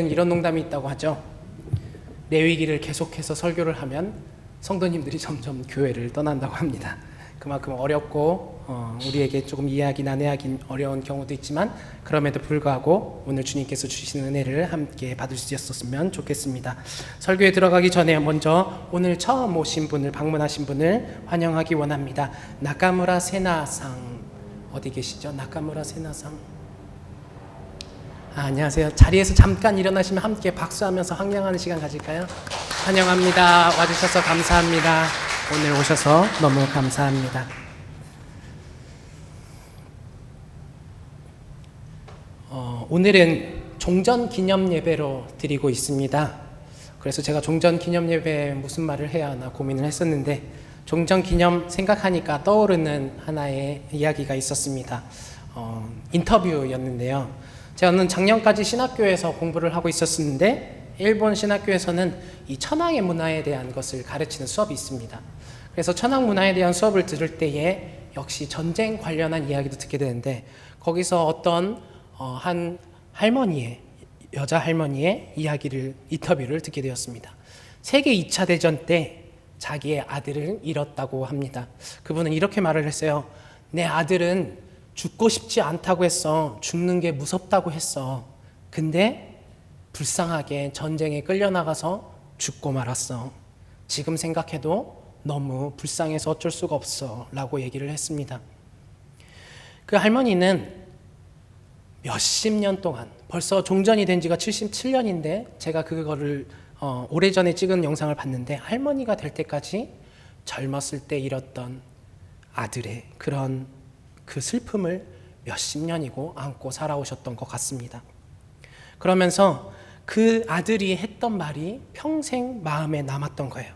이런 농담이 있다고 하죠. 레위기를 계속해서 설교를 하면 성도님들이 점점 교회를 떠난다고 합니다. 그만큼 어렵고 우리에게 조금 이해하기 난해하기 어려운 경우도 있지만 그럼에도 불구하고 오늘 주님께서 주시는 은혜를 함께 받을 수 있었으면 좋겠습니다. 설교에 들어가기 전에 먼저 오늘 처음 오신 분을 방문하신 분을 환영하기 원합니다. 나카무라 세나상 어디 계시죠? 나카무라 세나상. 안녕하세요. 자리에서 잠깐 일어나시면 함께 박수하면서 환영하는 시간 가질까요? 환영합니다. 와주셔서 감사합니다. 오늘 오셔서 너무 감사합니다. 오늘은 종전 기념 예배로 드리고 있습니다. 그래서 제가 종전 기념 예배에 무슨 말을 해야 하나 고민을 했었는데 종전 기념 생각하니까 떠오르는 하나의 이야기가 있었습니다. 인터뷰였는데요. 저는 작년까지 신학교에서 공부를 하고 있었는데 일본 신학교에서는 이 천황의 문화에 대한 것을 가르치는 수업이 있습니다. 그래서 천황 문화에 대한 수업을 들을 때에 역시 전쟁 관련한 이야기도 듣게 되는데 거기서 어떤 한 할머니의 여자 할머니의 인터뷰를 듣게 되었습니다. 세계 2차 대전 때 자기의 아들을 잃었다고 합니다. 그분은 이렇게 말을 했어요. 내 아들은 죽고 싶지 않다고 했어. 죽는 게 무섭다고 했어. 근데 불쌍하게 전쟁에 끌려나가서 죽고 말았어. 지금 생각해도 너무 불쌍해서 어쩔 수가 없어 라고 얘기를 했습니다. 그 할머니는 몇십 년 동안 벌써 종전이 된 지가 77년인데 제가 그거를 오래전에 찍은 영상을 봤는데 할머니가 될 때까지 젊었을 때 잃었던 아들의 그런 그 슬픔을 몇십 년이고 안고 살아오셨던 것 같습니다. 그러면서 그 아들이 했던 말이 평생 마음에 남았던 거예요.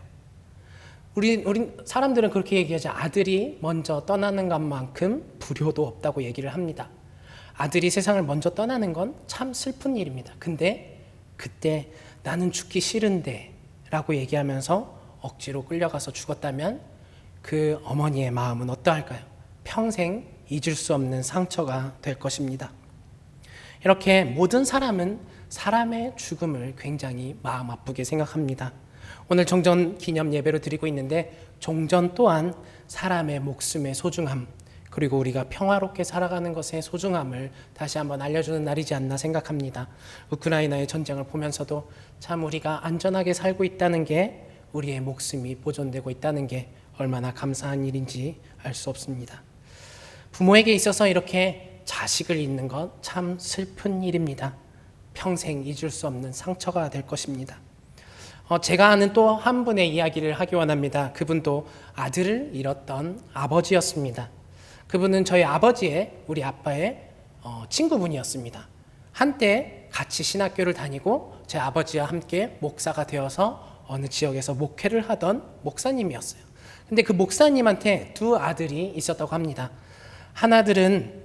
우리 사람들은 그렇게 얘기하죠. 아들이 먼저 떠나는 것만큼 불효도 없다고 얘기를 합니다. 아들이 세상을 먼저 떠나는 건 참 슬픈 일입니다. 근데 그때 나는 죽기 싫은데 라고 얘기하면서 억지로 끌려가서 죽었다면 그 어머니의 마음은 어떠할까요? 평생 잊을 수 없는 상처가 될 것입니다. 이렇게 모든 사람은 사람의 죽음을 굉장히 마음 아프게 생각합니다. 오늘 종전 기념 예배로 드리고 있는데 종전 또한 사람의 목숨의 소중함 그리고 우리가 평화롭게 살아가는 것의 소중함을 다시 한번 알려주는 날이지 않나 생각합니다. 우크라이나의 전쟁을 보면서도 참 우리가 안전하게 살고 있다는 게 우리의 목숨이 보존되고 있다는 게 얼마나 감사한 일인지 알 수 없습니다. 부모에게 있어서 이렇게 자식을 잃는 건 참 슬픈 일입니다. 평생 잊을 수 없는 상처가 될 것입니다. 제가 아는 또 한 분의 이야기를 하기 원합니다. 그분도 아들을 잃었던 아버지였습니다. 그분은 저희 아버지의 우리 아빠의 친구분이었습니다. 한때 같이 신학교를 다니고 제 아버지와 함께 목사가 되어서 어느 지역에서 목회를 하던 목사님이었어요. 근데 그 목사님한테 두 아들이 있었다고 합니다. 하나들은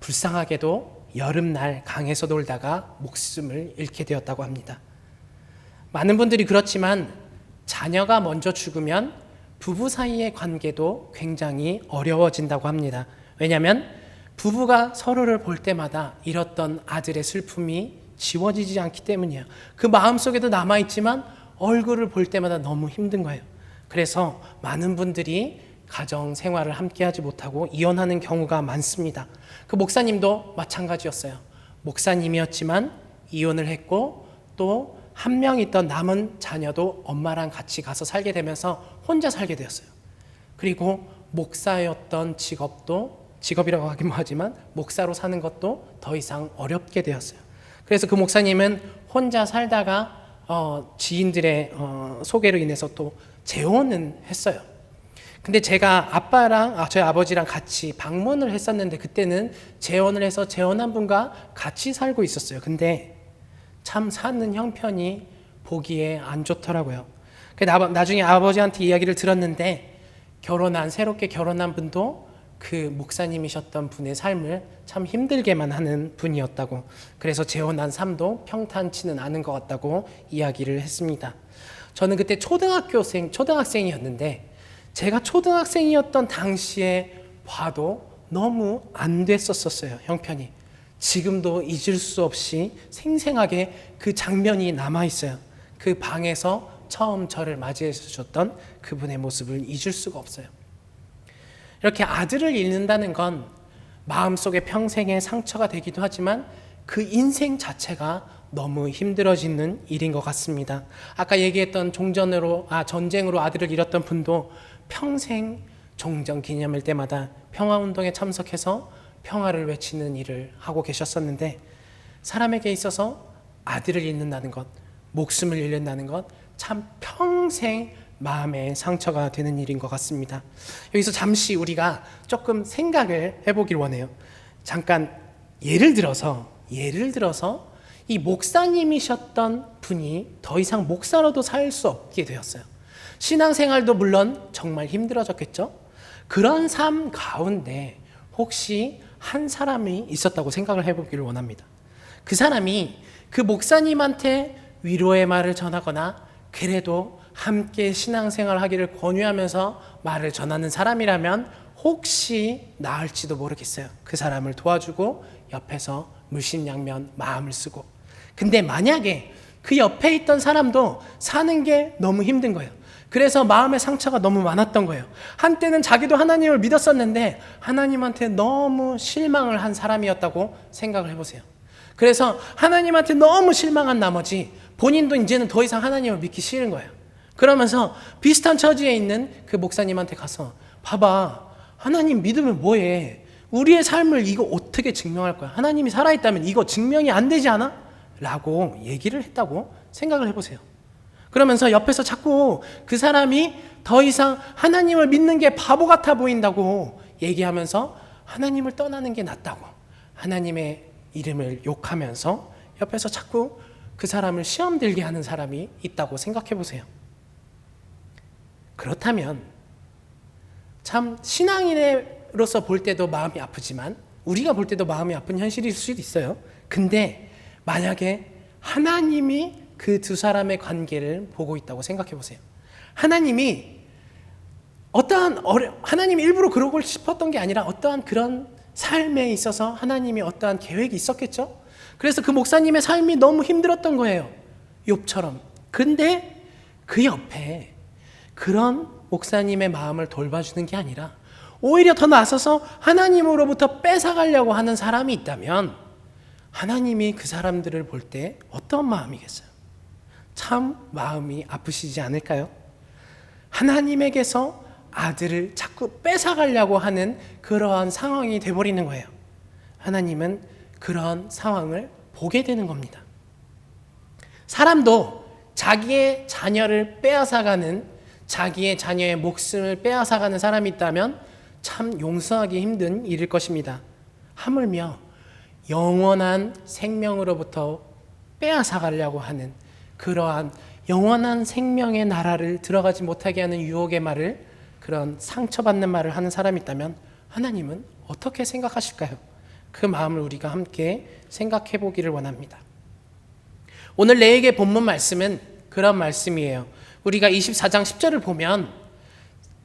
불쌍하게도 여름날 강에서 놀다가 목숨을 잃게 되었다고 합니다. 많은 분들이 그렇지만 자녀가 먼저 죽으면 부부 사이의 관계도 굉장히 어려워진다고 합니다. 왜냐하면 부부가 서로를 볼 때마다 잃었던 아들의 슬픔이 지워지지 않기 때문이에요. 그 마음속에도 남아있지만 얼굴을 볼 때마다 너무 힘든 거예요. 그래서 많은 분들이 가정 생활을 함께 하지 못하고 이혼하는 경우가 많습니다. 그 목사님도 마찬가지였어요. 목사님이었지만 이혼을 했고 또 한 명 있던 남은 자녀도 엄마랑 같이 가서 살게 되면서 혼자 살게 되었어요. 그리고 목사였던 직업이라고 하긴 하지만 목사로 사는 것도 더 이상 어렵게 되었어요. 그래서 그 목사님은 혼자 살다가 지인들의 소개로 인해서 또 재혼은 했어요. 근데 제가 저희 아버지랑 같이 방문을 했었는데 그때는 재혼을 해서 재혼한 분과 같이 살고 있었어요. 근데 참 사는 형편이 보기에 안 좋더라고요. 나중에 아버지한테 이야기를 들었는데 새롭게 결혼한 분도 그 목사님이셨던 분의 삶을 참 힘들게만 하는 분이었다고, 그래서 재혼한 삶도 평탄치는 않은 것 같다고 이야기를 했습니다. 저는 그때 초등학생이었는데 제가 초등학생이었던 당시에 봐도 너무 안 됐었어요. 형편이 지금도 잊을 수 없이 생생하게 그 장면이 남아있어요. 그 방에서 처음 저를 맞이해 주셨던 그분의 모습을 잊을 수가 없어요. 이렇게 아들을 잃는다는 건 마음속에 평생의 상처가 되기도 하지만 그 인생 자체가 너무 힘들어지는 일인 것 같습니다. 아까 얘기했던 전쟁으로 아들을 잃었던 분도 평생 종전 기념일 때마다 평화운동에 참석해서 평화를 외치는 일을 하고 계셨었는데, 사람에게 있어서 아들을 잃는다는 것, 목숨을 잃는다는 것, 참 평생 마음의 상처가 되는 일인 것 같습니다. 여기서 잠시 우리가 조금 생각을 해보길 원해요. 잠깐 예를 들어서 이 목사님이셨던 분이 더 이상 목사로도 살 수 없게 되었어요. 신앙생활도 물론 정말 힘들어졌겠죠. 그런 삶 가운데 혹시 한 사람이 있었다고 생각을 해보기를 원합니다. 그 사람이 그 목사님한테 위로의 말을 전하거나 그래도 함께 신앙생활 하기를 권유하면서 말을 전하는 사람이라면 혹시 나을지도 모르겠어요. 그 사람을 도와주고 옆에서 물심양면 마음을 쓰고. 근데 만약에 그 옆에 있던 사람도 사는 게 너무 힘든 거예요. 그래서 마음의 상처가 너무 많았던 거예요. 한때는 자기도 하나님을 믿었었는데 하나님한테 너무 실망을 한 사람이었다고 생각을 해보세요. 그래서 하나님한테 너무 실망한 나머지 본인도 이제는 더 이상 하나님을 믿기 싫은 거예요. 그러면서 비슷한 처지에 있는 그 목사님한테 가서, 봐봐, 하나님 믿으면 뭐해? 우리의 삶을 이거 어떻게 증명할 거야? 하나님이 살아있다면 이거 증명이 안 되지 않아? 라고 얘기를 했다고 생각을 해보세요. 그러면서 옆에서 자꾸 그 사람이 더 이상 하나님을 믿는 게 바보 같아 보인다고 얘기하면서 하나님을 떠나는 게 낫다고 하나님의 이름을 욕하면서 옆에서 자꾸 그 사람을 시험 들게 하는 사람이 있다고 생각해 보세요. 그렇다면 참 신앙인으로서 볼 때도 마음이 아프지만 우리가 볼 때도 마음이 아픈 현실일 수도 있어요. 근데 만약에 하나님이 그 두 사람의 관계를 보고 있다고 생각해 보세요. 하나님이 하나님이 일부러 그러고 싶었던 게 아니라 어떠한 그런 삶에 있어서 하나님이 어떠한 계획이 있었겠죠? 그래서 그 목사님의 삶이 너무 힘들었던 거예요. 욥처럼. 근데 그 옆에 그런 목사님의 마음을 돌봐주는 게 아니라 오히려 더 나서서 하나님으로부터 뺏어가려고 하는 사람이 있다면 하나님이 그 사람들을 볼 때 어떤 마음이겠어요? 참 마음이 아프시지 않을까요? 하나님에게서 아들을 자꾸 뺏어가려고 하는 그러한 상황이 되어버리는 거예요. 하나님은 그런 상황을 보게 되는 겁니다. 사람도 자기의 자녀를 빼앗아가는, 자기의 자녀의 목숨을 빼앗아가는 사람이 있다면 참 용서하기 힘든 일일 것입니다. 하물며 영원한 생명으로부터 빼앗아가려고 하는 그러한 영원한 생명의 나라를 들어가지 못하게 하는 유혹의 말을, 그런 상처받는 말을 하는 사람이 있다면 하나님은 어떻게 생각하실까요? 그 마음을 우리가 함께 생각해 보기를 원합니다. 오늘 내에게 본문 말씀은 그런 말씀이에요. 우리가 24장 10절을 보면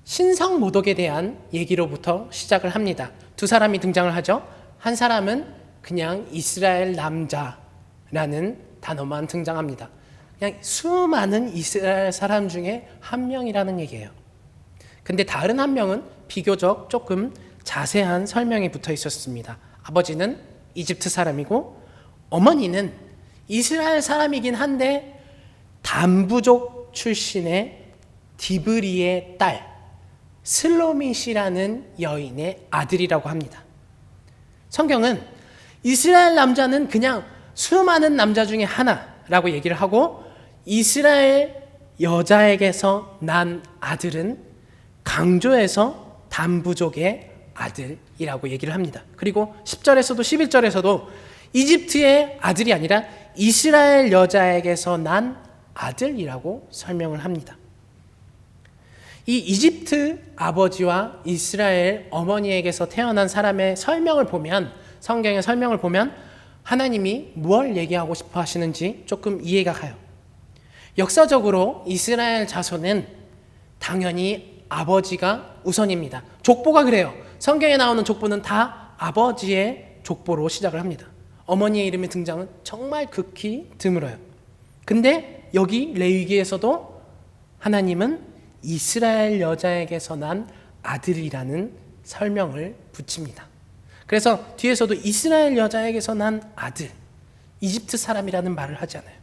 신성 모독에 대한 얘기로부터 시작을 합니다. 두 사람이 등장을 하죠. 한 사람은 그냥 이스라엘 남자라는 단어만 등장합니다. 그냥 수많은 이스라엘 사람 중에 한 명이라는 얘기예요. 근데 다른 한 명은 비교적 조금 자세한 설명이 붙어 있었습니다. 아버지는 이집트 사람이고 어머니는 이스라엘 사람이긴 한데 단부족 출신의 디브리의 딸 슬로밋이라는 여인의 아들이라고 합니다. 성경은 이스라엘 남자는 그냥 수많은 남자 중에 하나라고 얘기를 하고 이스라엘 여자에게서 난 아들은 강조해서 단부족의 아들이라고 얘기를 합니다. 그리고 10절에서도 11절에서도 이집트의 아들이 아니라 이스라엘 여자에게서 난 아들이라고 설명을 합니다. 이 이집트 아버지와 이스라엘 어머니에게서 태어난 사람의 설명을 보면, 성경의 설명을 보면 하나님이 무엇을 얘기하고 싶어 하시는지 조금 이해가 가요. 역사적으로 이스라엘 자손은 당연히 아버지가 우선입니다. 족보가 그래요. 성경에 나오는 족보는 다 아버지의 족보로 시작을 합니다. 어머니의 이름의 등장은 정말 극히 드물어요. 근데 여기 레위기에서도 하나님은 이스라엘 여자에게서 난 아들이라는 설명을 붙입니다. 그래서 뒤에서도 이스라엘 여자에게서 난 아들, 이집트 사람이라는 말을 하지 않아요.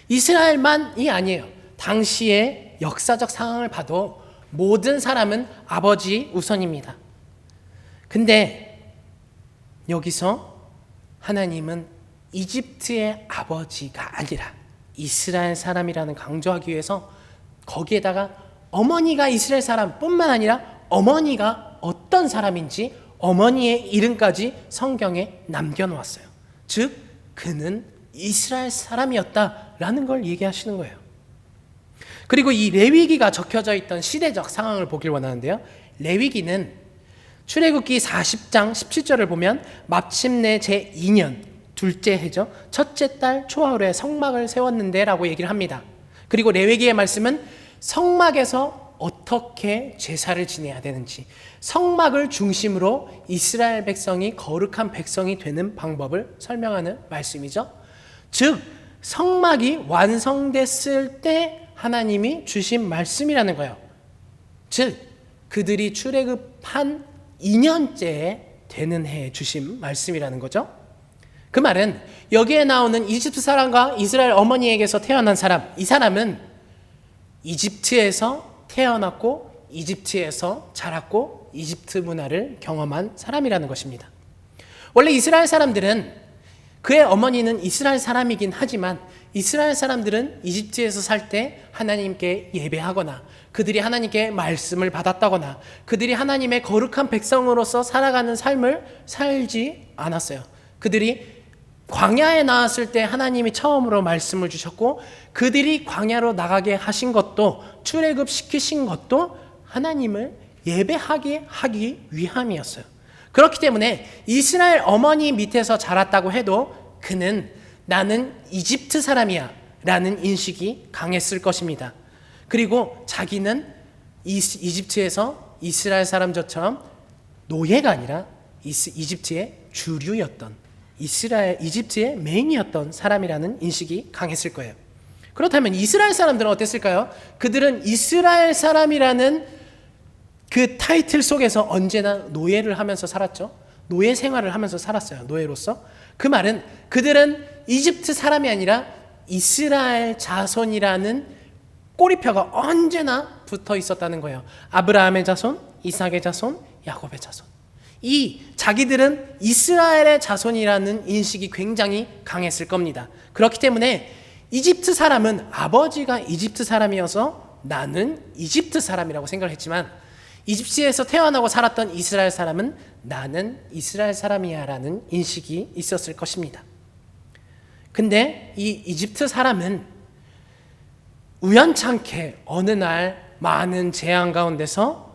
이스라엘만이 아니에요. 당시의 역사적 상황을 봐도 모든 사람은 아버지 우선입니다. 근데 여기서 하나님은 이집트의 아버지가 아니라 이스라엘 사람이라는 강조하기 위해서 거기에다가 어머니가 이스라엘 사람뿐만 아니라 어머니가 어떤 사람인지 어머니의 이름까지 성경에 남겨놓았어요. 즉 그는 이스라엘 사람이었다라는 걸 얘기하시는 거예요. 그리고 이 레위기가 적혀져 있던 시대적 상황을 보길 원하는데요. 레위기는 출애굽기 40장 17절을 보면 마침내 제2년 둘째 해죠. 첫째 달 초하루에 성막을 세웠는데 라고 얘기를 합니다. 그리고 레위기의 말씀은 성막에서 어떻게 제사를 지내야 되는지, 성막을 중심으로 이스라엘 백성이 거룩한 백성이 되는 방법을 설명하는 말씀이죠. 즉 성막이 완성됐을 때 하나님이 주신 말씀이라는 거예요. 즉 그들이 출애굽한 2년째에 되는 해에 주신 말씀이라는 거죠. 그 말은 여기에 나오는 이집트 사람과 이스라엘 어머니에게서 태어난 사람, 이 사람은 이집트에서 태어났고 이집트에서 자랐고 이집트 문화를 경험한 사람이라는 것입니다. 원래 이스라엘 사람들은 그의 어머니는 이스라엘 사람이긴 하지만 이스라엘 사람들은 이집트에서 살 때 하나님께 예배하거나 그들이 하나님께 말씀을 받았다거나 그들이 하나님의 거룩한 백성으로서 살아가는 삶을 살지 않았어요. 그들이 광야에 나왔을 때 하나님이 처음으로 말씀을 주셨고 그들이 광야로 나가게 하신 것도 출애굽 시키신 것도 하나님을 예배하게 하기 위함이었어요. 그렇기 때문에 이스라엘 어머니 밑에서 자랐다고 해도 그는 나는 이집트 사람이야 라는 인식이 강했을 것입니다. 그리고 자기는 이집트에서 이스라엘 사람들처럼 노예가 아니라 이집트의 주류였던 이집트의 메인이었던 사람이라는 인식이 강했을 거예요. 그렇다면 이스라엘 사람들은 어땠을까요? 그들은 이스라엘 사람이라는 그 타이틀 속에서 언제나 노예를 하면서 살았죠. 노예 생활을 하면서 살았어요. 노예로서. 그 말은 그들은 이집트 사람이 아니라 이스라엘 자손이라는 꼬리표가 언제나 붙어 있었다는 거예요. 아브라함의 자손, 이삭의 자손, 야곱의 자손. 이 자기들은 이스라엘의 자손이라는 인식이 굉장히 강했을 겁니다. 그렇기 때문에 이집트 사람은 아버지가 이집트 사람이어서 나는 이집트 사람이라고 생각을 했지만 이집트에서 태어나고 살았던 이스라엘 사람은 나는 이스라엘 사람이야 라는 인식이 있었을 것입니다. 근데 이 이집트 사람은 우연찮게 어느 날 많은 재앙 가운데서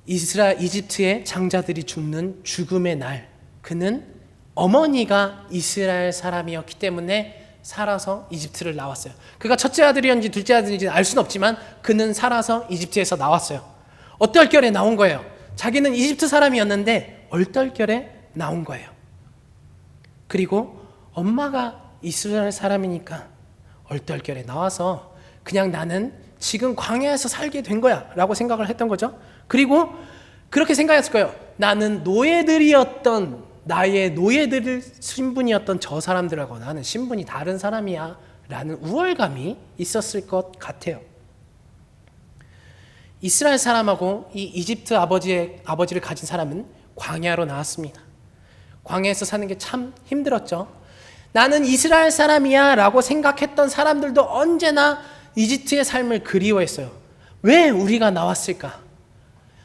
이집트의 장자들이 죽는 죽음의 날, 그는 어머니가 이스라엘 사람이었기 때문에 살아서 이집트를 나왔어요. 그가 첫째 아들이었는지 둘째 아들인지 알 수는 없지만 그는 살아서 이집트에서 나왔어요. 얼떨결에 나온 거예요. 자기는 이집트 사람이었는데 얼떨결에 나온 거예요. 그리고 엄마가 이스라엘 사람이니까 얼떨결에 나와서 그냥 나는 지금 광야에서 살게 된 거야 라고 생각을 했던 거죠. 그리고 그렇게 생각했을 거예요. 나는 나의 노예들 신분이었던 저 사람들하고 나는 신분이 다른 사람이야 라는 우월감이 있었을 것 같아요. 이스라엘 사람하고 이 이집트 아버지를 가진 사람은 광야로 나왔습니다. 광야에서 사는 게 참 힘들었죠. 나는 이스라엘 사람이야 라고 생각했던 사람들도 언제나 이집트의 삶을 그리워했어요. 왜 우리가 나왔을까?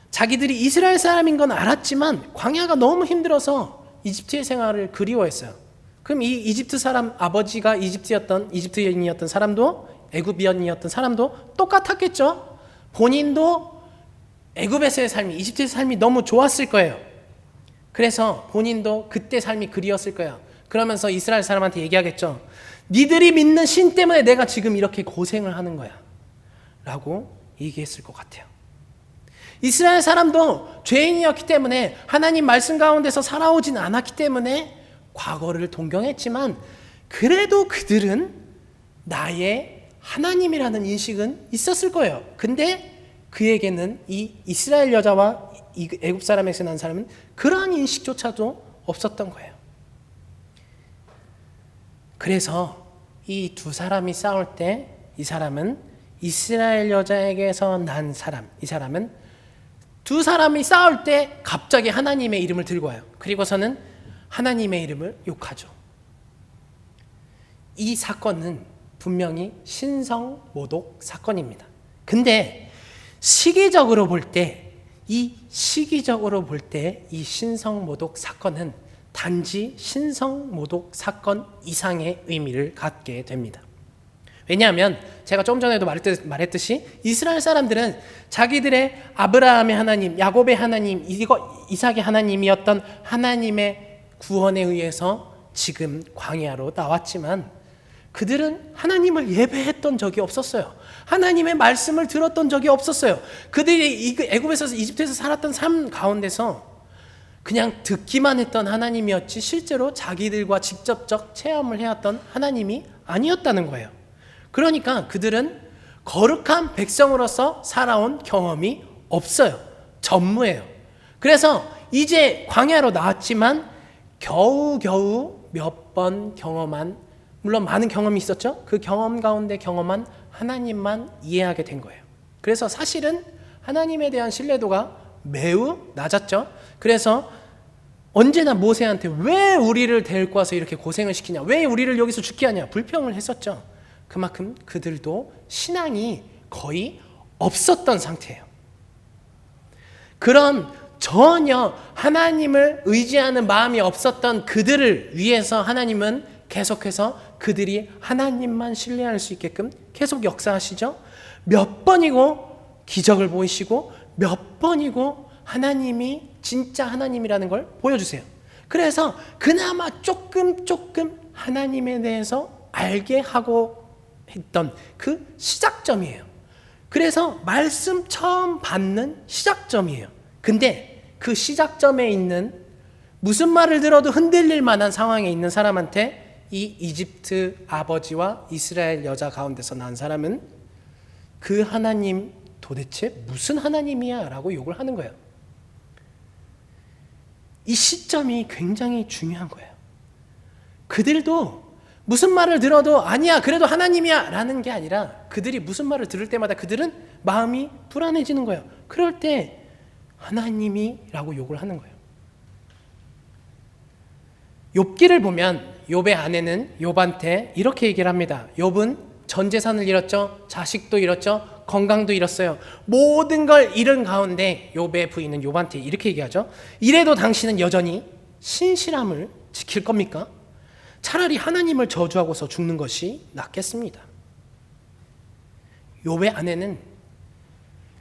자기들이 이스라엘 사람인 건 알았지만 광야가 너무 힘들어서 이집트의 생활을 그리워했어요. 그럼 이 이집트 사람 아버지가 이집트인이었던 사람도 애굽인이었던 사람도 똑같았겠죠? 본인도 애굽에서의 삶이 이집트의 삶이 너무 좋았을 거예요. 그래서 본인도 그때 삶이 그리웠을 거예요. 그러면서 이스라엘 사람한테 얘기하겠죠. 니들이 믿는 신 때문에 내가 지금 이렇게 고생을 하는 거야 라고 얘기했을 것 같아요. 이스라엘 사람도 죄인이었기 때문에 하나님 말씀 가운데서 살아오진 않았기 때문에 과거를 동경했지만 그래도 그들은 나의 하나님이라는 인식은 있었을 거예요. 근데 그에게는 이 이스라엘 여자와 이 애굽 사람에서 난 사람은 그러한 인식조차도 없었던 거예요. 그래서 이 두 사람이 싸울 때 이 사람은 이스라엘 여자에게서 난 사람, 이 사람은 두 사람이 싸울 때 갑자기 하나님의 이름을 들고 와요. 그리고서는 하나님의 이름을 욕하죠. 이 사건은 분명히 신성모독 사건입니다. 근데 시기적으로 볼 때 이 신성모독 사건은 단지 신성모독 사건 이상의 의미를 갖게 됩니다. 왜냐하면 제가 조금 전에도 말했듯이 이스라엘 사람들은 자기들의 아브라함의 하나님, 야곱의 하나님, 이삭의 하나님이었던 하나님의 구원에 의해서 지금 광야로 나왔지만 그들은 하나님을 예배했던 적이 없었어요. 하나님의 말씀을 들었던 적이 없었어요. 그들이 애굽에서 이집트에서 살았던 삶 가운데서 그냥 듣기만 했던 하나님이었지 실제로 자기들과 직접적 체험을 해왔던 하나님이 아니었다는 거예요. 그러니까 그들은 거룩한 백성으로서 살아온 경험이 없어요. 전무해요. 그래서 이제 광야로 나왔지만 겨우겨우 몇 번 경험한, 물론 많은 경험이 있었죠. 그 경험 가운데 경험한 하나님만 이해하게 된 거예요. 그래서 사실은 하나님에 대한 신뢰도가 매우 낮았죠. 그래서 언제나 모세한테 왜 우리를 데리고 와서 이렇게 고생을 시키냐, 왜 우리를 여기서 죽게 하냐 불평을 했었죠. 그만큼 그들도 신앙이 거의 없었던 상태예요. 그런 전혀 하나님을 의지하는 마음이 없었던 그들을 위해서 하나님은 계속해서 그들이 하나님만 신뢰할 수 있게끔 계속 역사하시죠. 몇 번이고 기적을 보이시고 몇 번이고 하나님이 진짜 하나님이라는 걸 보여주세요. 그래서 그나마 조금 하나님에 대해서 알게 하고 했던 그 시작점이에요. 그래서 말씀 처음 받는 시작점이에요. 근데 그 시작점에 있는 무슨 말을 들어도 흔들릴 만한 상황에 있는 사람한테 이 이집트 아버지와 이스라엘 여자 가운데서 난 사람은 그 하나님 도대체 무슨 하나님이야? 라고 욕을 하는 거예요. 이 시점이 굉장히 중요한 거예요. 그들도 무슨 말을 들어도 아니야 그래도 하나님이야 라는 게 아니라 그들이 무슨 말을 들을 때마다 그들은 마음이 불안해지는 거예요. 그럴 때 하나님이라고 욕을 하는 거예요. 욥기를 보면 욥의 아내는 욥한테 이렇게 얘기를 합니다. 욥은 전 재산을 잃었죠. 자식도 잃었죠. 건강도 잃었어요. 모든 걸 잃은 가운데 욥의 부인은 욥한테 이렇게 얘기하죠. 이래도 당신은 여전히 신실함을 지킬 겁니까? 차라리 하나님을 저주하고서 죽는 것이 낫겠습니다. 욥의 아내는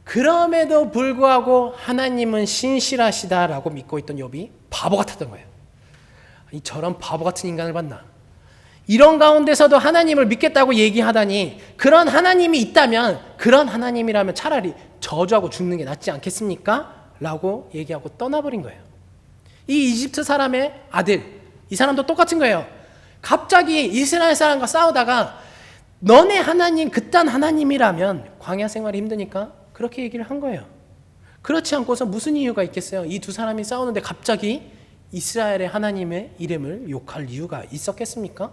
그럼에도 불구하고 하나님은 신실하시다라고 믿고 있던 욥이 바보 같았던 거예요. 저런 바보 같은 인간을 봤나? 이런 가운데서도 하나님을 믿겠다고 얘기하다니 그런 하나님이 있다면 그런 하나님이라면 차라리 저주하고 죽는 게 낫지 않겠습니까? 라고 얘기하고 떠나버린 거예요. 이 이집트 사람의 아들, 이 사람도 똑같은 거예요. 갑자기 이스라엘 사람과 싸우다가 너네 하나님 그딴 하나님이라면 광야 생활이 힘드니까 그렇게 얘기를 한 거예요. 그렇지 않고서 무슨 이유가 있겠어요? 이 두 사람이 싸우는데 갑자기 이스라엘의 하나님의 이름을 욕할 이유가 있었겠습니까?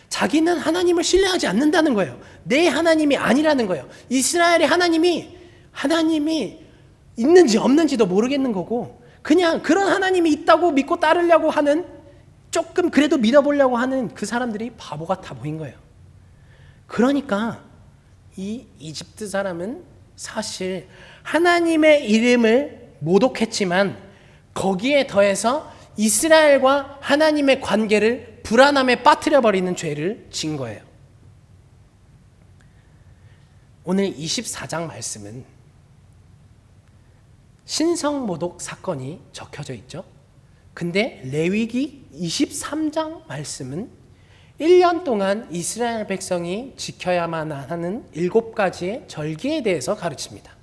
자기는 하나님을 신뢰하지 않는다는 거예요. 내 하나님이 아니라는 거예요. 이스라엘의 하나님이 있는지 없는지도 모르겠는 거고 그냥 그런 하나님이 있다고 믿고 따르려고 하는 조금 그래도 믿어보려고 하는 그 사람들이 바보 같아 보인 거예요. 그러니까 이 이집트 사람은 사실 하나님의 이름을 모독했지만 거기에 더해서 이스라엘과 하나님의 관계를 불안함에 빠뜨려버리는 죄를 진 거예요. 오늘 24장 말씀은 신성모독 사건이 적혀져 있죠. 근데 레위기 23장 말씀은 1년 동안 이스라엘 백성이 지켜야만 하는 7가지의 절기에 대해서 가르칩니다.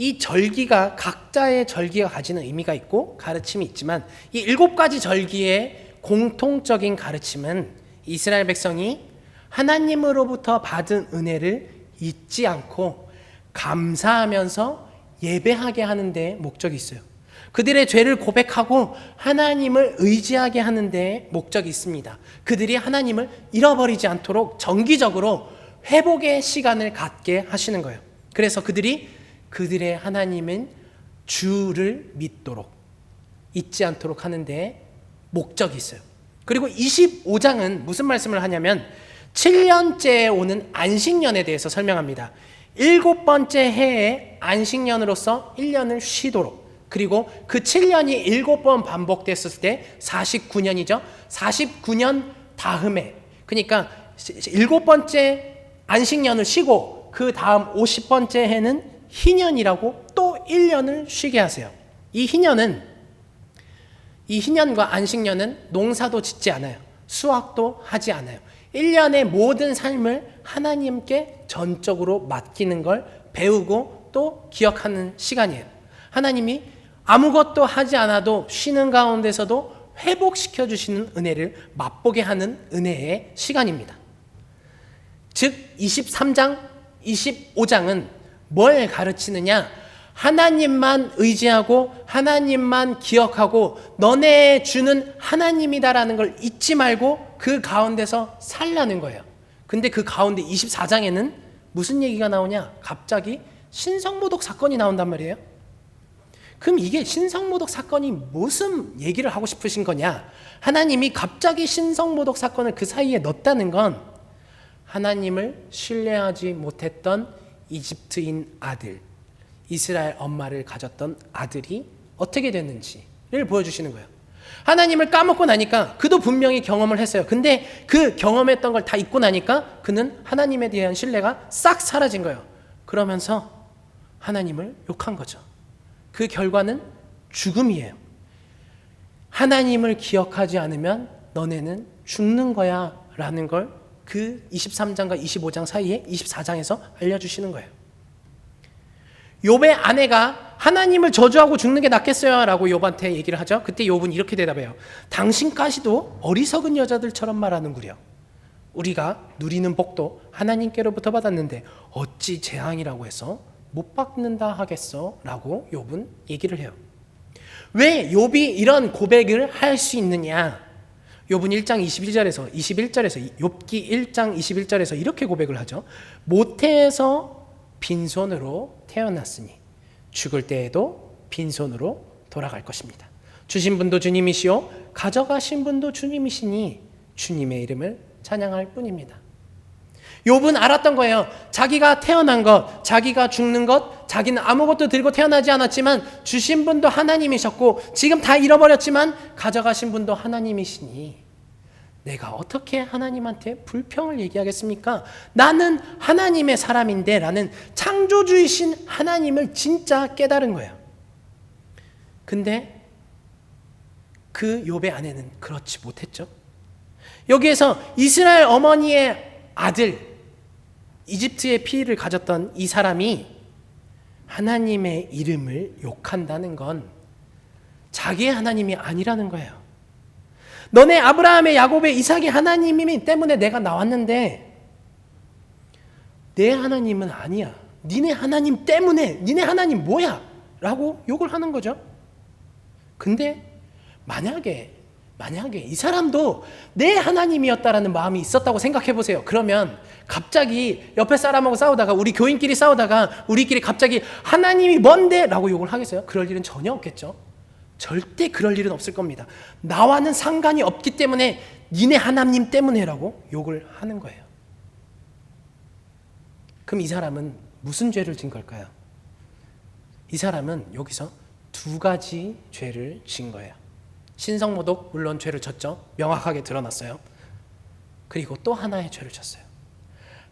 이 절기가 각자의 절기가 가지는 의미가 있고 가르침이 있지만 이 7가지 절기의 공통적인 가르침은 이스라엘 백성이 하나님으로부터 받은 은혜를 잊지 않고 감사하면서 예배하게 하는 데 목적이 있어요. 그들의 죄를 고백하고 하나님을 의지하게 하는 데 목적이 있습니다. 그들이 하나님을 잃어버리지 않도록 정기적으로 회복의 시간을 갖게 하시는 거예요. 그래서 그들의 하나님은 주를 믿도록 잊지 않도록 하는 데 목적이 있어요. 그리고 25장은 무슨 말씀을 하냐면 7년째에 오는 안식년에 대해서 설명합니다. 7번째 해에 안식년으로서 1년을 쉬도록, 그리고 그 7년이 7번 반복됐을 때 49년이죠. 49년 다음에, 그러니까 7번째 안식년을 쉬고 그 다음 50번째 해는 희년이라고 또 1년을 쉬게 하세요. 이 희년과 안식년은 농사도 짓지 않아요. 수확도 하지 않아요. 1년의 모든 삶을 하나님께 전적으로 맡기는 걸 배우고 또 기억하는 시간이에요. 하나님이 아무것도 하지 않아도 쉬는 가운데서도 회복시켜 주시는 은혜를 맛보게 하는 은혜의 시간입니다. 즉 23장, 25장은 뭘 가르치느냐? 하나님만 의지하고 하나님만 기억하고 너네 주는 하나님이다라는 걸 잊지 말고 그 가운데서 살라는 거예요. 근데 그 가운데 24장에는 무슨 얘기가 나오냐? 갑자기 신성모독 사건이 나온단 말이에요. 그럼 이게 신성모독 사건이 무슨 얘기를 하고 싶으신 거냐? 하나님이 갑자기 신성모독 사건을 그 사이에 넣었다는 건 하나님을 신뢰하지 못했던 이집트인 아들, 이스라엘 엄마를 가졌던 아들이 어떻게 됐는지를 보여주시는 거예요. 하나님을 까먹고 나니까 그도 분명히 경험을 했어요. 근데 그 경험했던 걸 다 잊고 나니까 그는 하나님에 대한 신뢰가 싹 사라진 거예요. 그러면서 하나님을 욕한 거죠. 그 결과는 죽음이에요. 하나님을 기억하지 않으면 너네는 죽는 거야 라는 걸 그 23장과 25장 사이에 24장에서 알려주시는 거예요. 욥의 아내가 하나님을 저주하고 죽는 게 낫겠어요 라고 욥한테 얘기를 하죠. 그때 욥은 이렇게 대답해요. 당신까지도 어리석은 여자들처럼 말하는구려. 우리가 누리는 복도 하나님께로부터 받았는데 어찌 재앙이라고 해서 못 받는다 하겠어 라고 욥은 얘기를 해요. 왜 욥이 이런 고백을 할 수 있느냐? 욥은 1장 21절에서 욥기 1장 21절에서 이렇게 고백을 하죠. 모태에서 빈손으로 태어났으니 죽을 때에도 빈손으로 돌아갈 것입니다. 주신 분도 주님이시오 가져가신 분도 주님이시니 주님의 이름을 찬양할 뿐입니다. 욥은 알았던 거예요. 자기가 태어난 것, 자기가 죽는 것, 자기는 아무것도 들고 태어나지 않았지만 주신 분도 하나님이셨고 지금 다 잃어버렸지만 가져가신 분도 하나님이시니 내가 어떻게 하나님한테 불평을 얘기하겠습니까? 나는 하나님의 사람인데 라는 창조주이신 하나님을 진짜 깨달은 거예요. 근데 그 욥의 아내는 그렇지 못했죠. 여기에서 이스라엘 어머니의 아들, 이집트의 피를 가졌던 이 사람이 하나님의 이름을 욕한다는 건 자기의 하나님이 아니라는 거예요. 너네 아브라함의 야곱의 이삭의 하나님이 때문에 내가 나왔는데 내 하나님은 아니야. 니네 하나님 때문에 니네 하나님 뭐야? 라고 욕을 하는 거죠. 근데 만약에 이 사람도 내 하나님이었다라는 마음이 있었다고 생각해 보세요. 그러면 갑자기 옆에 사람하고 싸우다가 우리 교인끼리 싸우다가 우리끼리 갑자기 하나님이 뭔데? 라고 욕을 하겠어요? 그럴 일은 전혀 없겠죠. 절대 그럴 일은 없을 겁니다. 나와는 상관이 없기 때문에 니네 하나님 때문에라고 욕을 하는 거예요. 그럼 이 사람은 무슨 죄를 진 걸까요? 이 사람은 여기서 2가지 죄를 진 거예요. 신성모독 물론 죄를 졌죠. 명확하게 드러났어요. 그리고 또 하나의 죄를 졌어요.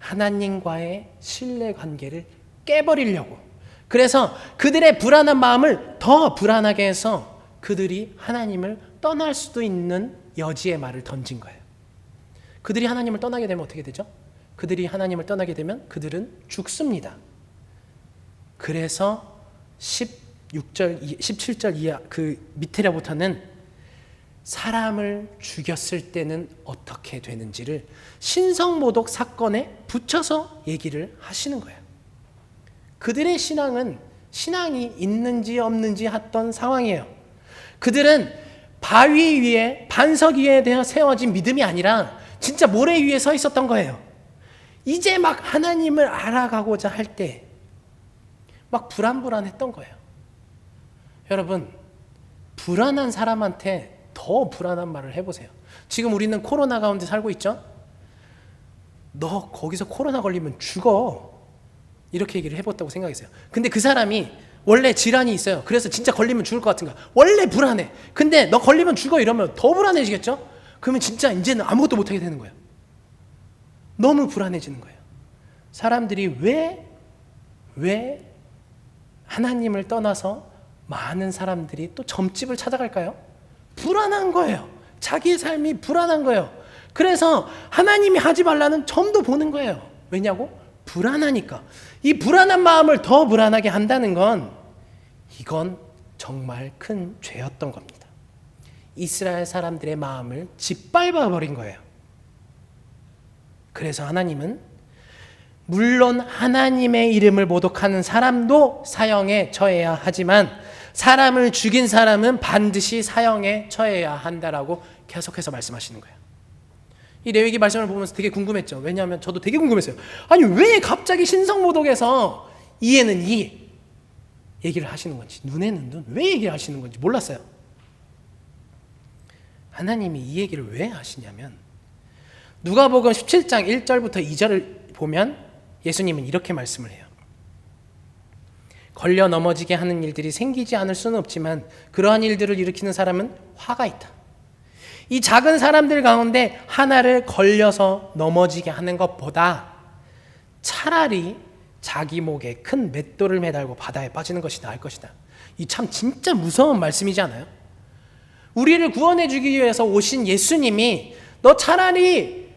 하나님과의 신뢰관계를 깨버리려고. 그래서 그들의 불안한 마음을 더 불안하게 해서 그들이 하나님을 떠날 수도 있는 여지의 말을 던진 거예요. 그들이 하나님을 떠나게 되면 어떻게 되죠? 그들이 하나님을 떠나게 되면 그들은 죽습니다. 그래서 16절, 17절 이하 그 밑에라부터는 사람을 죽였을 때는 어떻게 되는지를 신성모독 사건에 붙여서 얘기를 하시는 거예요. 그들의 신앙은 신앙이 있는지 없는지 했던 상황이에요. 그들은 바위 위에 반석 위에 대해 세워진 믿음이 아니라 진짜 모래 위에 서 있었던 거예요. 이제 막 하나님을 알아가고자 할 때 막 불안했던 거예요. 여러분, 불안한 사람한테 더 불안한 말을 해보세요. 지금 우리는 코로나 가운데 살고 있죠? 너 거기서 코로나 걸리면 죽어. 이렇게 얘기를 해봤다고 생각했어요. 근데 그 사람이 원래 질환이 있어요. 그래서 진짜 걸리면 죽을 것 같은 거야. 원래 불안해. 근데 너 걸리면 죽어 이러면 더 불안해지겠죠? 그러면 진짜 이제는 아무것도 못하게 되는 거예요. 너무 불안해지는 거예요. 사람들이 왜 하나님을 떠나서 많은 사람들이 또 점집을 찾아갈까요? 불안한 거예요. 자기의 삶이 불안한 거예요. 그래서 하나님이 하지 말라는 점도 보는 거예요. 왜냐고? 불안하니까. 이 불안한 마음을 더 불안하게 한다는 건 이건 정말 큰 죄였던 겁니다. 이스라엘 사람들의 마음을 짓밟아 버린 거예요. 그래서 하나님은 물론 하나님의 이름을 모독하는 사람도 사형에 처해야 하지만 사람을 죽인 사람은 반드시 사형에 처해야 한다라고 계속해서 말씀하시는 거예요. 이 레위기 말씀을 보면서 되게 궁금했죠. 왜냐하면 저도 되게 궁금했어요. 아니 왜 갑자기 신성모독에서 이에는 이 얘기를 하시는 건지, 눈에는 눈, 왜 얘기를 하시는 건지 몰랐어요. 하나님이 이 얘기를 왜 하시냐면 누가복음 17장 1절부터 2절을 보면 예수님은 이렇게 말씀을 해요. 걸려 넘어지게 하는 일들이 생기지 않을 수는 없지만 그러한 일들을 일으키는 사람은 화가 있다. 이 작은 사람들 가운데 하나를 걸려서 넘어지게 하는 것보다 차라리 자기 목에 큰 맷돌을 매달고 바다에 빠지는 것이 나을 것이다. 이 참 진짜 무서운 말씀이지 않아요? 우리를 구원해 주기 위해서 오신 예수님이 너 차라리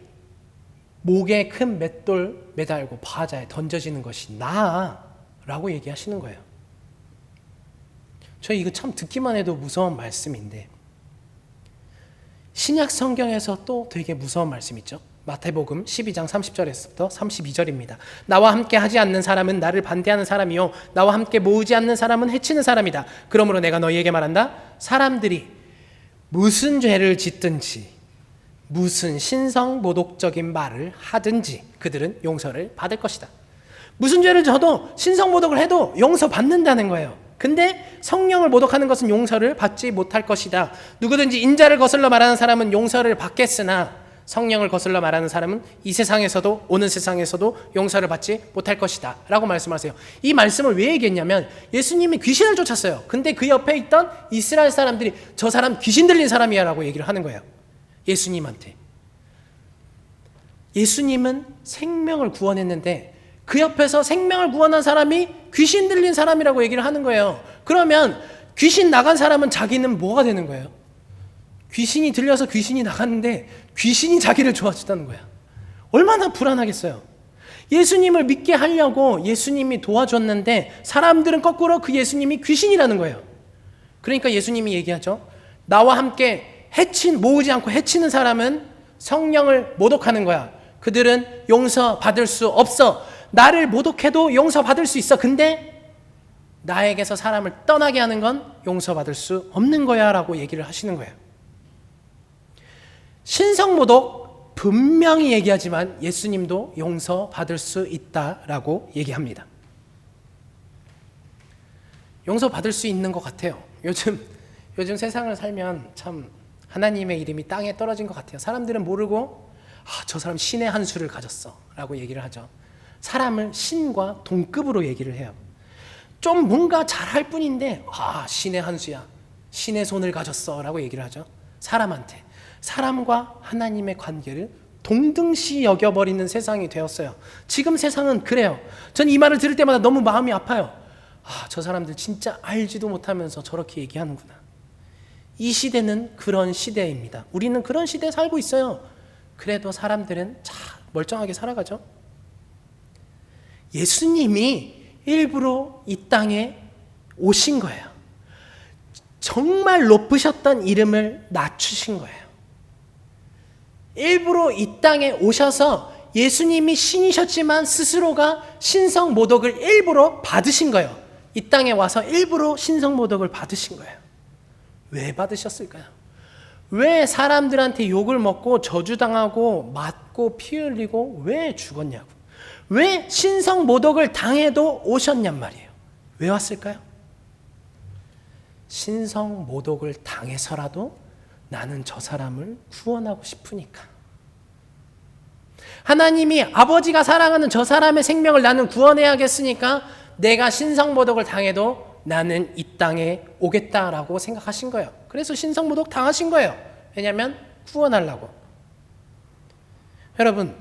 목에 큰 맷돌 매달고 바다에 던져지는 것이 나아 라고 얘기하시는 거예요. 저 이거 참 듣기만 해도 무서운 말씀인데 신약 성경에서 또 되게 무서운 말씀 있죠. 마태복음 12장 30절에서부터 32절입니다. 나와 함께 하지 않는 사람은 나를 반대하는 사람이요 나와 함께 모으지 않는 사람은 해치는 사람이다. 그러므로 내가 너희에게 말한다. 사람들이 무슨 죄를 짓든지 무슨 신성모독적인 말을 하든지 그들은 용서를 받을 것이다. 무슨 죄를 져도 신성모독을 해도 용서받는다는 거예요. 근데 성령을 모독하는 것은 용서를 받지 못할 것이다. 누구든지 인자를 거슬러 말하는 사람은 용서를 받겠으나 성령을 거슬러 말하는 사람은 이 세상에서도 오는 세상에서도 용서를 받지 못할 것이다 라고 말씀하세요. 이 말씀을 왜 얘기했냐면 예수님이 귀신을 쫓았어요. 근데 그 옆에 있던 이스라엘 사람들이 저 사람 귀신 들린 사람이야 라고 얘기를 하는 거예요. 예수님한테. 예수님은 생명을 구원했는데 그 옆에서 생명을 구원한 사람이 귀신 들린 사람이라고 얘기를 하는 거예요. 그러면 귀신 나간 사람은 자기는 뭐가 되는 거예요? 귀신이 들려서 귀신이 나갔는데 귀신이 자기를 좋아준다는 거야. 얼마나 불안하겠어요. 예수님을 믿게 하려고 예수님이 도와줬는데 사람들은 거꾸로 그 예수님이 귀신이라는 거예요. 그러니까 예수님이 얘기하죠. 나와 함께 모으지 않고 해치는 사람은 성령을 모독하는 거야. 그들은 용서받을 수 없어. 나를 모독해도 용서받을 수 있어. 근데 나에게서 사람을 떠나게 하는 건 용서받을 수 없는 거야 라고 얘기를 하시는 거예요. 신성모독 분명히 얘기하지만 예수님도 용서받을 수 있다라고 얘기합니다. 용서받을 수 있는 것 같아요. 요즘 세상을 살면 참 하나님의 이름이 땅에 떨어진 것 같아요. 사람들은 모르고 저 사람 신의 한 수를 가졌어 라고 얘기를 하죠. 사람을 신과 동급으로 얘기를 해요. 좀 뭔가 잘할 뿐인데 신의 한 수야. 신의 손을 가졌어 라고 얘기를 하죠. 사람한테. 사람과 하나님의 관계를 동등시 여겨버리는 세상이 되었어요. 지금 세상은 그래요. 전 이 말을 들을 때마다 너무 마음이 아파요. 저 사람들 진짜 알지도 못하면서 저렇게 얘기하는구나. 이 시대는 그런 시대입니다. 우리는 그런 시대에 살고 있어요. 그래도 사람들은 멀쩡하게 살아가죠. 예수님이 일부러 이 땅에 오신 거예요. 정말 높으셨던 이름을 낮추신 거예요. 일부러 이 땅에 오셔서 예수님이 신이셨지만 스스로가 신성모독을 일부러 받으신 거예요. 이 땅에 와서 일부러 신성모독을 받으신 거예요. 왜 받으셨을까요? 왜 사람들한테 욕을 먹고 저주당하고 맞고 피 흘리고 왜 죽었냐고. 왜 신성모독을 당해도 오셨냔 말이에요. 왜 왔을까요? 신성모독을 당해서라도 나는 저 사람을 구원하고 싶으니까. 하나님이 아버지가 사랑하는 저 사람의 생명을 나는 구원해야겠으니까 내가 신성모독을 당해도 나는 이 땅에 오겠다라고 생각하신 거예요. 그래서 신성모독 당하신 거예요. 왜냐하면 구원하려고. 여러분,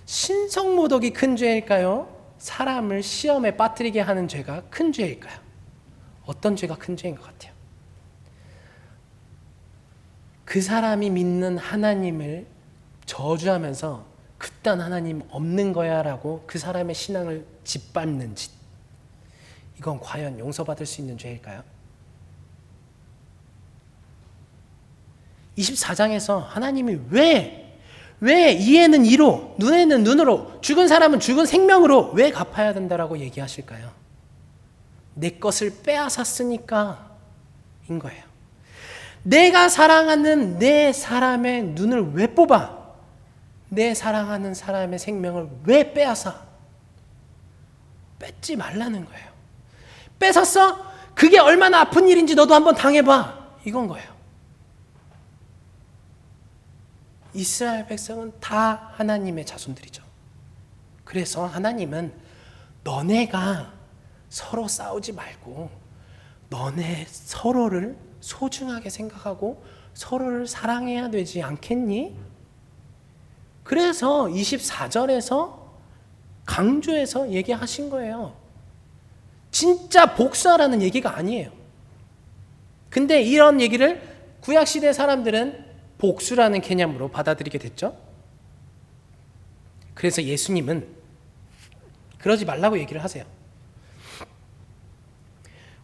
신성모독이 큰 죄일까요? 사람을 시험에 빠뜨리게 하는 죄가 큰 죄일까요? 어떤 죄가 큰 죄인 것 같아요? 그 사람이 믿는 하나님을 저주하면서 그딴 하나님 없는 거야 라고 그 사람의 신앙을 짓밟는 짓. 이건 과연 용서받을 수 있는 죄일까요? 24장에서 하나님이 왜 이에는 이로, 눈에는 눈으로, 죽은 사람은 죽은 생명으로 왜 갚아야 된다라고 얘기하실까요? 내 것을 빼앗았으니까 인 거예요. 내가 사랑하는 내 사람의 눈을 왜 뽑아? 내 사랑하는 사람의 생명을 왜 빼앗아? 뺏지 말라는 거예요. 뺏었어? 그게 얼마나 아픈 일인지 너도 한번 당해봐. 이건 거예요. 이스라엘 백성은 다 하나님의 자손들이죠. 그래서 하나님은 너네가 서로 싸우지 말고 너네 서로를 소중하게 생각하고 서로를 사랑해야 되지 않겠니? 그래서 24절에서 강조해서 얘기하신 거예요. 진짜 복수하라는 얘기가 아니에요. 근데 이런 얘기를 구약시대 사람들은 복수라는 개념으로 받아들이게 됐죠. 그래서 예수님은 그러지 말라고 얘기를 하세요.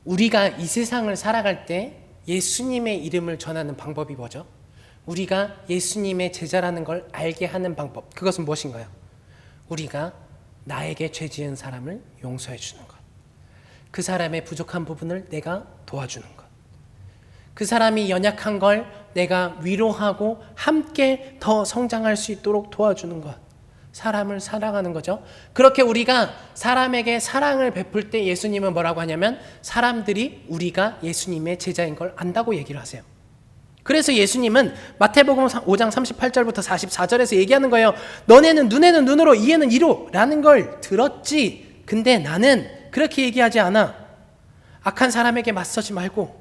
우리가 이 세상을 살아갈 때 예수님의 이름을 전하는 방법이 뭐죠? 우리가 예수님의 제자라는 걸 알게 하는 방법. 그것은 무엇인가요? 우리가 나에게 죄 지은 사람을 용서해 주는 것. 그 사람의 부족한 부분을 내가 도와주는 것. 그 사람이 연약한 걸 내가 위로하고 함께 더 성장할 수 있도록 도와주는 것. 사람을 사랑하는 거죠. 그렇게 우리가 사람에게 사랑을 베풀 때 예수님은 뭐라고 하냐면 사람들이 우리가 예수님의 제자인 걸 안다고 얘기를 하세요. 그래서 예수님은 마태복음 5장 38절부터 44절에서 얘기하는 거예요. 너네는 눈에는 눈으로 이에는 이로 라는 걸 들었지. 근데 나는 그렇게 얘기하지 않아. 악한 사람에게 맞서지 말고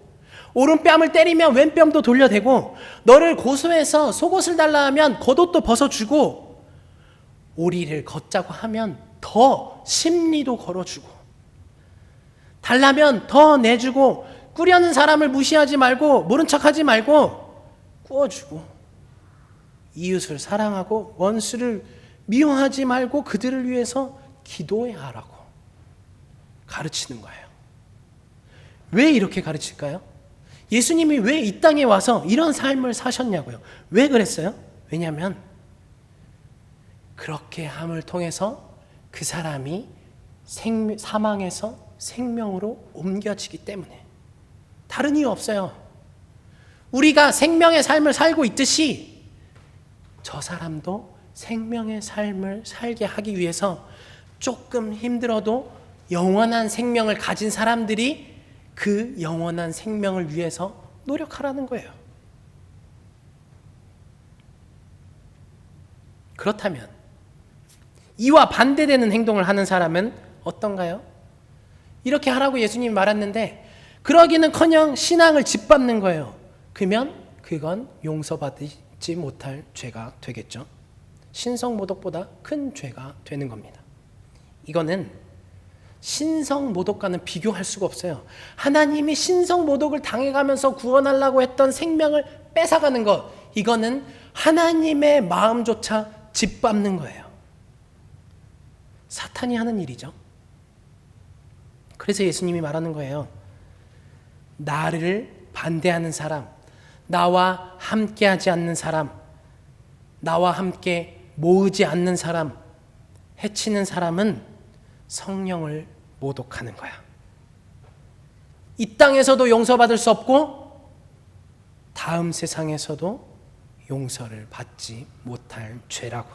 오른뺨을 때리면 왼뺨도 돌려대고 너를 고소해서 속옷을 달라 하면 겉옷도 벗어주고 오리를 걷자고 하면 더 심리도 걸어주고 달라면 더 내주고 꾸려는 사람을 무시하지 말고 모른 척하지 말고 꾸어주고 이웃을 사랑하고 원수를 미워하지 말고 그들을 위해서 기도해야 하라고 가르치는 거예요. 왜 이렇게 가르칠까요? 예수님이 왜 이 땅에 와서 이런 삶을 사셨냐고요. 왜 그랬어요? 왜냐하면 그렇게 함을 통해서 그 사람이 사망에서 생명으로 옮겨지기 때문에 다른 이유 없어요. 우리가 생명의 삶을 살고 있듯이 저 사람도 생명의 삶을 살게 하기 위해서 조금 힘들어도 영원한 생명을 가진 사람들이 그 영원한 생명을 위해서 노력하라는 거예요. 그렇다면 이와 반대되는 행동을 하는 사람은 어떤가요? 이렇게 하라고 예수님이 말했는데 그러기는커녕 신앙을 짓밟는 거예요. 그러면 그건 용서받지 못할 죄가 되겠죠. 신성모독보다 큰 죄가 되는 겁니다. 이거는 신성모독과는 비교할 수가 없어요. 하나님이 신성모독을 당해가면서 구원하려고 했던 생명을 뺏어가는 것, 이거는 하나님의 마음조차 짓밟는 거예요. 사탄이 하는 일이죠. 그래서 예수님이 말하는 거예요. 나를 반대하는 사람, 나와 함께하지 않는 사람, 나와 함께 모으지 않는 사람, 해치는 사람은 성령을 모독하는 거야. 이 땅에서도 용서받을 수 없고 다음 세상에서도 용서를 받지 못할 죄라고,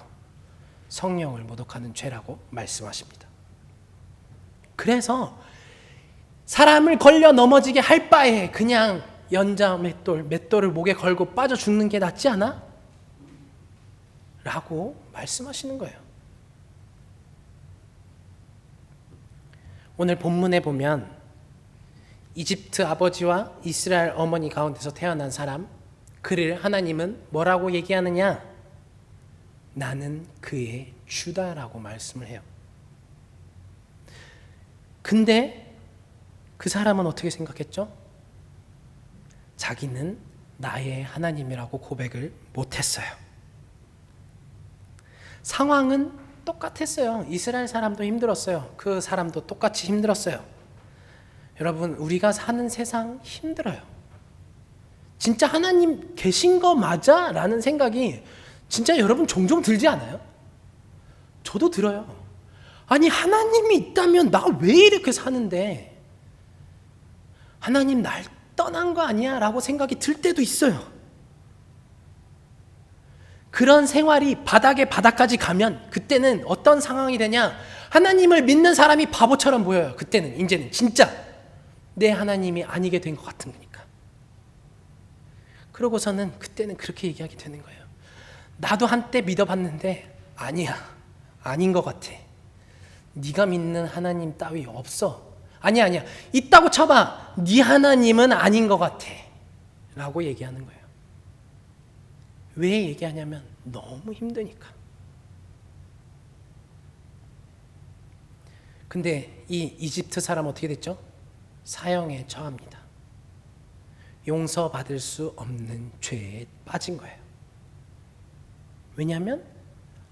성령을 모독하는 죄라고 말씀하십니다. 그래서 사람을 걸려 넘어지게 할 바에 그냥 연자 맷돌을 목에 걸고 빠져 죽는 게 낫지 않아? 라고 말씀하시는 거예요. 오늘 본문에 보면 이집트 아버지와 이스라엘 어머니 가운데서 태어난 사람, 그를 하나님은 뭐라고 얘기하느냐? 나는 그의 주다라고 말씀을 해요. 근데 그 사람은 어떻게 생각했죠? 자기는 나의 하나님이라고 고백을 못했어요. 상황은 똑같았어요. 이스라엘 사람도 힘들었어요. 그 사람도 똑같이 힘들었어요. 여러분, 우리가 사는 세상 힘들어요. 진짜 하나님 계신 거 맞아? 라는 생각이 진짜 여러분 종종 들지 않아요? 저도 들어요. 아니, 하나님이 있다면 나 왜 이렇게 사는데 하나님 날 떠난 거 아니야? 라고 생각이 들 때도 있어요. 그런 생활이 바닥까지 가면 그때는 어떤 상황이 되냐? 하나님을 믿는 사람이 바보처럼 보여요. 그때는, 이제는 진짜 내 하나님이 아니게 된 것 같은 거니까. 그러고서는 그때는 그렇게 얘기하게 되는 거예요. 나도 한때 믿어봤는데 아니야, 아닌 것 같아. 네가 믿는 하나님 따위 없어. 아니야, 있다고 쳐봐. 네 하나님은 아닌 것 같아 라고 얘기하는 거예요. 왜 얘기하냐면 너무 힘드니까. 근데 이 이집트 사람 어떻게 됐죠? 사형에 처합니다. 용서받을 수 없는 죄에 빠진 거예요. 왜냐하면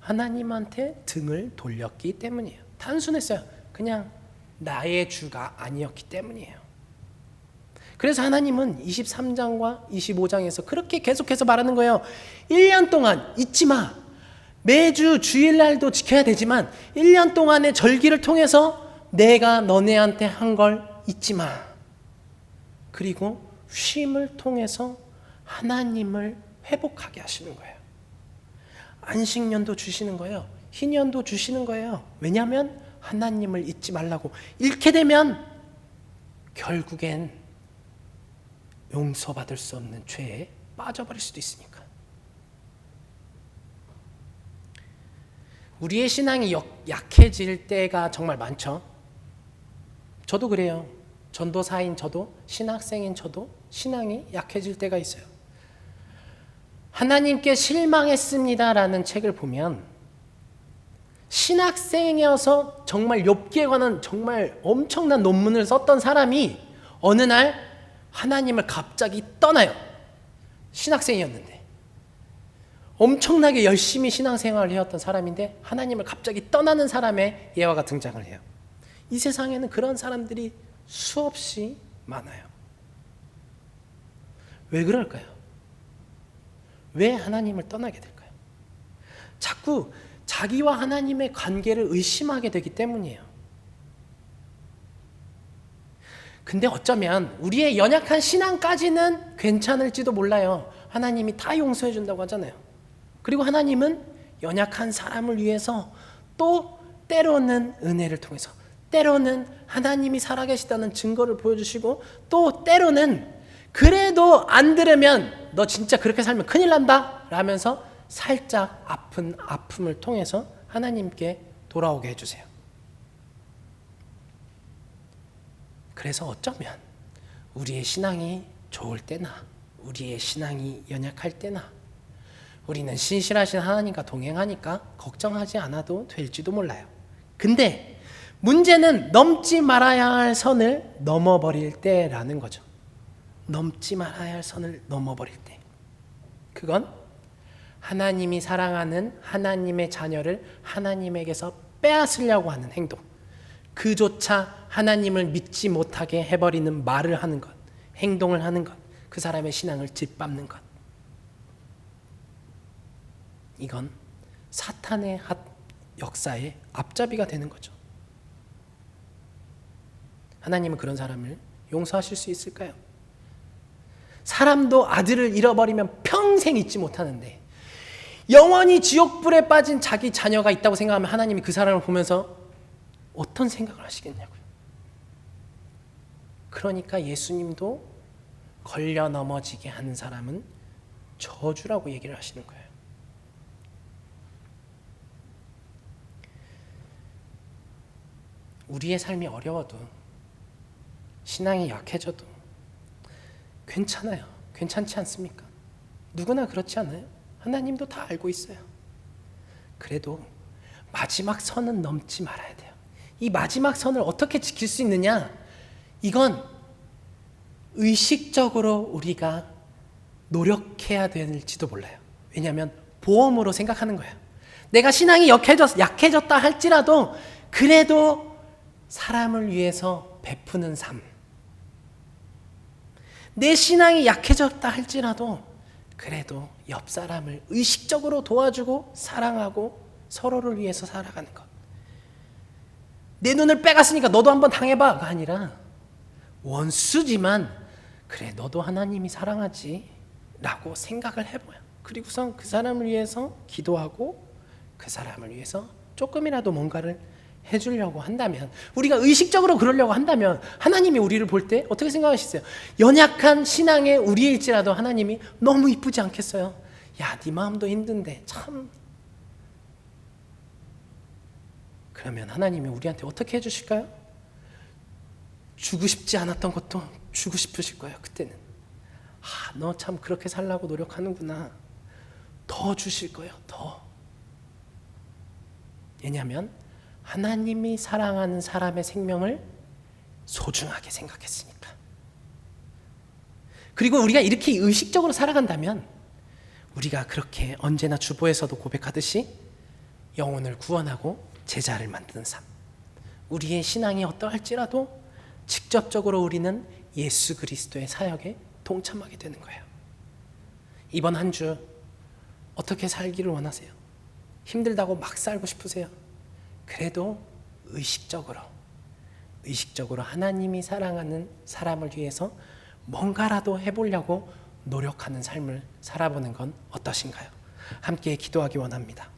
하나님한테 등을 돌렸기 때문이에요. 단순했어요. 그냥 나의 주가 아니었기 때문이에요. 그래서 하나님은 23장과 25장에서 그렇게 계속해서 말하는 거예요. 1년 동안 잊지 마. 매주 주일날도 지켜야 되지만 1년 동안의 절기를 통해서 내가 너네한테 한 걸 잊지 마. 그리고 쉼을 통해서 하나님을 회복하게 하시는 거예요. 안식년도 주시는 거예요. 희년도 주시는 거예요. 왜냐하면 하나님을 잊지 말라고. 잃게 되면 결국엔 용서받을 수 없는 죄에 빠져버릴 수도 있으니까. 우리의 신앙이 약해질 때가 정말 많죠. 저도 그래요. 전도사인 저도, 신학생인 저도 신앙이 약해질 때가 있어요. 하나님께 실망했습니다라는 책을 보면 신학생이어서 정말 욥기에 관한 정말 엄청난 논문을 썼던 사람이 어느 날 하나님을 갑자기 떠나요. 신학생이었는데 엄청나게 열심히 신앙생활을 해왔던 사람인데 하나님을 갑자기 떠나는 사람의 예화가 등장을 해요. 이 세상에는 그런 사람들이 수없이 많아요. 왜 그럴까요? 왜 하나님을 떠나게 될까요? 자꾸 자기와 하나님의 관계를 의심하게 되기 때문이에요. 근데 어쩌면 우리의 연약한 신앙까지는 괜찮을지도 몰라요. 하나님이 다 용서해 준다고 하잖아요. 그리고 하나님은 연약한 사람을 위해서 또 때로는 은혜를 통해서, 때로는 하나님이 살아계시다는 증거를 보여주시고, 또 때로는 그래도 안 들으면 너 진짜 그렇게 살면 큰일 난다 라면서 살짝 아픈 아픔을 통해서 하나님께 돌아오게 해주세요. 그래서 어쩌면 우리의 신앙이 좋을 때나 우리의 신앙이 연약할 때나 우리는 신실하신 하나님과 동행하니까 걱정하지 않아도 될지도 몰라요. 근데 문제는 넘지 말아야 할 선을 넘어버릴 때라는 거죠. 넘지 말아야 할 선을 넘어버릴 때. 그건 하나님이 사랑하는 하나님의 자녀를 하나님에게서 빼앗으려고 하는 행동, 그조차 하나님을 믿지 못하게 해버리는 말을 하는 것, 행동을 하는 것, 그 사람의 신앙을 짓밟는 것. 이건 사탄의 역사의 앞잡이가 되는 거죠. 하나님은 그런 사람을 용서하실 수 있을까요? 사람도 아들을 잃어버리면 평생 잊지 못하는데 영원히 지옥불에 빠진 자기 자녀가 있다고 생각하면 하나님이 그 사람을 보면서 어떤 생각을 하시겠냐고요. 그러니까 예수님도 걸려 넘어지게 하는 사람은 저주라고 얘기를 하시는 거예요. 우리의 삶이 어려워도 신앙이 약해져도 괜찮아요. 괜찮지 않습니까? 누구나 그렇지 않아요? 하나님도 다 알고 있어요. 그래도 마지막 선은 넘지 말아야 돼요. 이 마지막 선을 어떻게 지킬 수 있느냐? 이건 의식적으로 우리가 노력해야 될지도 몰라요. 왜냐하면 보험으로 생각하는 거예요. 내가 신앙이 약해졌다 할지라도 그래도 사람을 위해서 베푸는 삶. 내 신앙이 약해졌다 할지라도 그래도 옆 사람을 의식적으로 도와주고 사랑하고 서로를 위해서 살아가는 것. 내 눈을 빼갔으니까 너도 한번 당해봐가 아니라 원수지만 그래 너도 하나님이 사랑하지 라고 생각을 해봐요. 그리고선 그 사람을 위해서 기도하고 그 사람을 위해서 조금이라도 뭔가를 해주려고 한다면, 우리가 의식적으로 그러려고 한다면 하나님이 우리를 볼 때 어떻게 생각하시세요? 연약한 신앙의 우리일지라도 하나님이 너무 이쁘지 않겠어요? 야, 네 마음도 힘든데 참. 그러면 하나님이 우리한테 어떻게 해주실까요? 주고 싶지 않았던 것도 주고 싶으실 거예요. 그때는 너 참 그렇게 살라고 노력하는구나. 더 주실 거예요. 더. 왜냐하면 하나님이 사랑하는 사람의 생명을 소중하게 생각했으니까. 그리고 우리가 이렇게 의식적으로 살아간다면 우리가 그렇게 언제나 주보에서도 고백하듯이 영혼을 구원하고 제자를 만드는 삶, 우리의 신앙이 어떠할지라도 직접적으로 우리는 예수 그리스도의 사역에 동참하게 되는 거예요. 이번 한 주 어떻게 살기를 원하세요? 힘들다고 막 살고 싶으세요? 그래도 의식적으로 하나님이 사랑하는 사람을 위해서 뭔가라도 해보려고 노력하는 삶을 살아보는 건 어떠신가요? 함께 기도하기 원합니다.